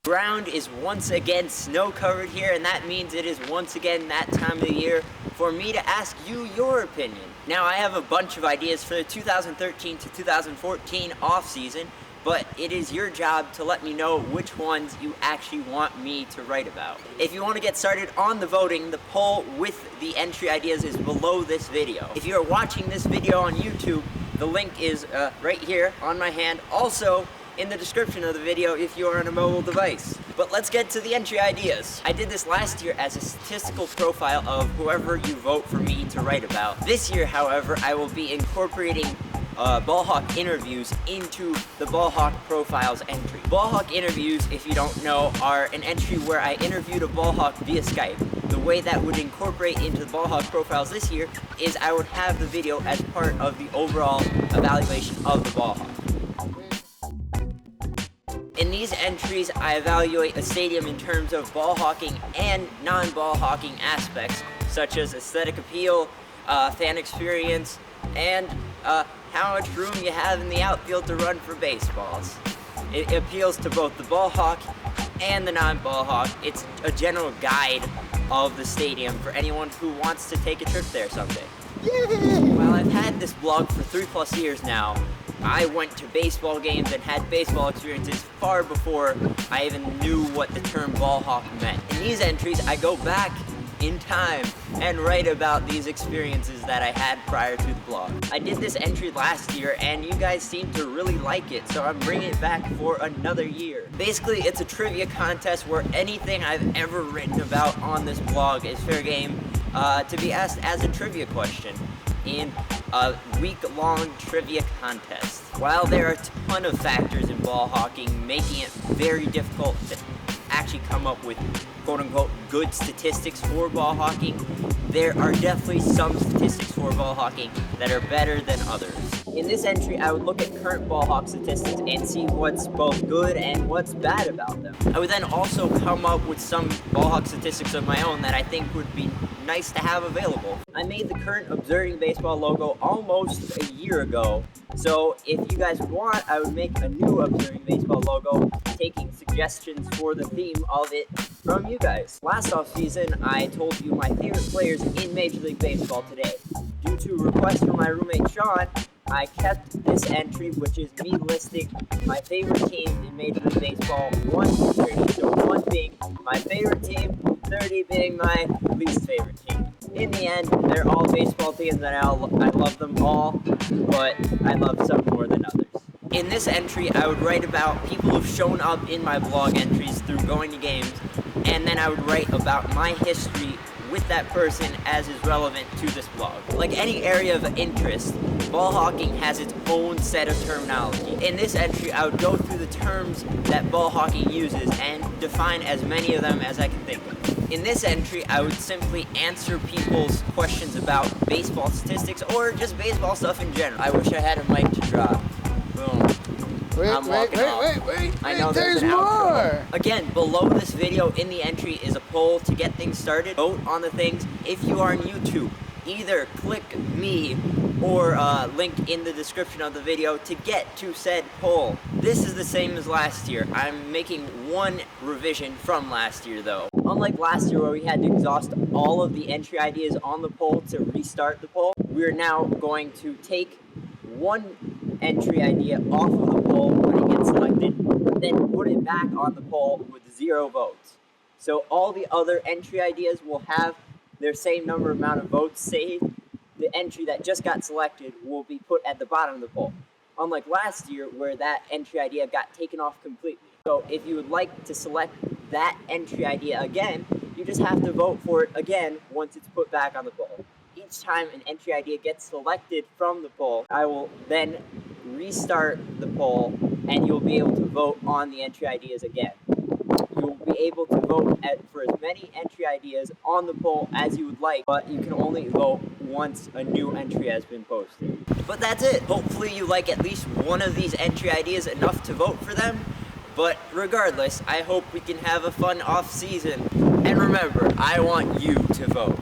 Ground is once again snow covered here, and that means it is once again that time of the year for me to ask you your opinion. Now, I have a bunch of ideas for the 2013 to 2014 off season, but it is your job to let me know which ones you actually want me to write about. If you want to get started on the voting, the poll with the entry ideas is below this video. If you are watching this video on YouTube, the link is right here on my hand. Also, in the description of the video if you are on a mobile device. But let's get to the entry ideas. I did this last year as a statistical profile of whoever you vote for me to write about. This year, however, I will be incorporating Ballhawk Interviews into the Ballhawk Profiles entry. Ballhawk Interviews, if you don't know, are an entry where I interviewed a Ballhawk via Skype. The way that would incorporate into the Ballhawk Profiles this year is I would have the video as part of the overall evaluation of the Ballhawk. In these entries, I evaluate a stadium in terms of ball hawking and non-ball hawking aspects, such as aesthetic appeal, fan experience, and how much room you have in the outfield to run for baseballs. It appeals to both the ball hawk and the non-ball hawk. It's a general guide of the stadium for anyone who wants to take a trip there someday. While I've had this blog for 3+ years now, I went to baseball games and had baseball experiences far before I even knew what the term ball hawk meant. In these entries, I go back in time and write about these experiences that I had prior to the blog. I did this entry last year and you guys seem to really like it, so I'm bringing it back for another year. Basically, it's a trivia contest where anything I've ever written about on this blog is fair game to be asked as a trivia question in a week-long trivia contest. While there are a ton of factors in ball hawking making it very difficult to actually come up with quote-unquote good statistics for ball hawking, there are definitely some statistics for ball hawking that are better than others. In this entry, I would look at current ball hawk statistics and see what's both good and what's bad about them. I would then also come up with some ball hawk statistics of my own that I think would be nice to have available. I made the current Observing Baseball logo almost a year ago, so if you guys would want, I would make a new Observing Baseball logo, taking suggestions for the theme of it from you guys. Last offseason, I told you my favorite players in Major League Baseball today. Due to request from my roommate Sean, I kept this entry, which is me listing my favorite teams in Major League Baseball, 1 through 30. So 1 being my favorite team, 30 being my least favorite team. In the end, they're all baseball teams and I love them all, but I love some more than others. In this entry, I would write about people who've shown up in my blog entries through going to games, and then I would write about my history with that person as is relevant to this blog. Like any area of interest, ball hawking has its own set of terminology. In this entry, I would go through the terms that ball hawking uses and define as many of them as I can think of. In this entry, I would simply answer people's questions about baseball statistics or just baseball stuff in general. I wish I had a mic to drop. Boom. Wait, I know there's an outro. Again, below this video in the entry is a poll to get things started. Vote on the things. If you are on YouTube, either click me or link in the description of the video to get to said poll. This is the same as last year. I'm making one revision from last year though. Unlike last year where we had to exhaust all of the entry ideas on the poll to restart the poll, we're now going to take one entry idea off of the poll when it gets selected, but then put it back on the poll with 0 votes. So all the other entry ideas will have their same amount of votes saved. The entry that just got selected will be put at the bottom of the poll. Unlike last year where that entry idea got taken off completely. So if you would like to select that entry idea again, you just have to vote for it again once it's put back on the poll. Each time an entry idea gets selected from the poll, I will then restart the poll and you'll be able to vote on the entry ideas again. You'll be able to vote for as many entry ideas on the poll as you would like, but you can only vote once a new entry has been posted. But that's it. Hopefully you like at least one of these entry ideas enough to vote for them. But regardless, I hope we can have a fun off season. And remember, I want you to vote.